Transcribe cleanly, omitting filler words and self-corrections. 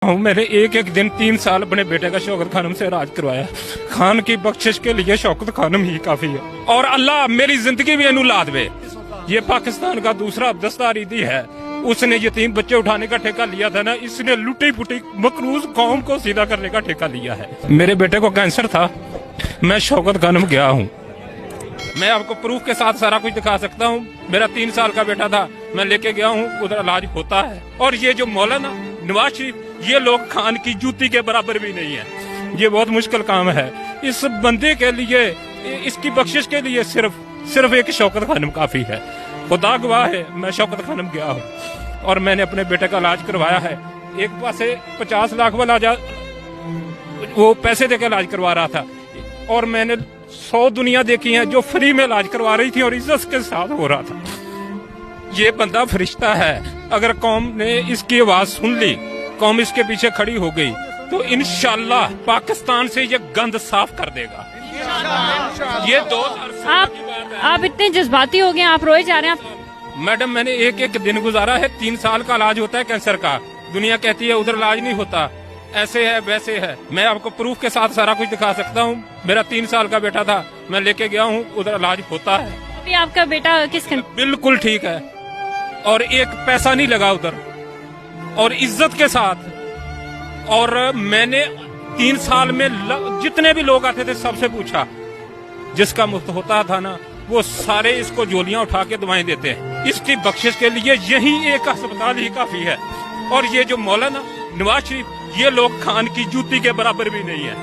मैंने एक एक दिन 3 साल अपने बेटे का शौकत खानम से इलाज करवाया। खान की बख्शिश के लिए शौकत खानम ही काफी है और अल्लाह मेरी जिंदगी में अनुलाद दे। ये पाकिस्तान का दूसरा दस्तार ईदी है। उसने यतीम बच्चे उठाने का ठेका लिया था ना, इसने लुटी पुटी मकरूज कौम को सीधा करने का ठेका लिया है। मेरे बेटे को कैंसर था, मैं शौकत खानम गया हूँ। मैं आपको प्रूफ के साथ सारा कुछ दिखा सकता हूँ। मेरा 3 साल का बेटा था, मैं लेके गया हूँ, उधर इलाज होता है। और ये जो मौलाना नवाज शरीफ, ये लोग खान की जूती के बराबर भी नहीं है। ये बहुत मुश्किल काम है इस बंदे के लिए। इसकी बख्शिश के लिए सिर्फ एक शौकत खानम काफी है। खुदा गवाह है, मैं शौकत खानम गया हूँ और मैंने अपने बेटे का इलाज करवाया है। एक पासे 50 लाख वाला वो पैसे देकर इलाज करवा रहा था और मैंने 100 दुनिया देखी है जो फ्री में इलाज करवा रही थी और इज्जत के साथ हो रहा था। ये बंदा फरिश्ता है। अगर कौम ने इसकी आवाज सुन ली, कौम इसके पीछे खड़ी हो गई, तो इंशाल्लाह पाकिस्तान से ये गंद साफ कर देगा। ये 2000 की बात है। आप इतने जज्बाती हो गए, आप रोए जा रहे हैं। मैडम, मैंने एक एक दिन गुजारा है। 3 साल का इलाज होता है कैंसर का। दुनिया कहती है उधर इलाज नहीं होता, ऐसे है वैसे है। मैं आपको प्रूफ के साथ सारा कुछ दिखा सकता हूँ। मेरा 3 साल का बेटा था, मैं लेके गया हूँ, उधर इलाज होता है। अभी आपका बेटा किस बिल्कुल ठीक है और एक पैसा नहीं लगा उधर और इज्जत के साथ। और मैंने 3 साल में जितने भी लोग आते थे सबसे पूछा, जिसका मुफ्त होता था ना, वो सारे इसको झोलियां उठा के दवाएं देते हैं। इसकी बख्शिश के लिए यही एक अस्पताल ही काफी है। और ये जो मौलाना नवाज शरीफ, ये लोग खान की जूती के बराबर भी नहीं है।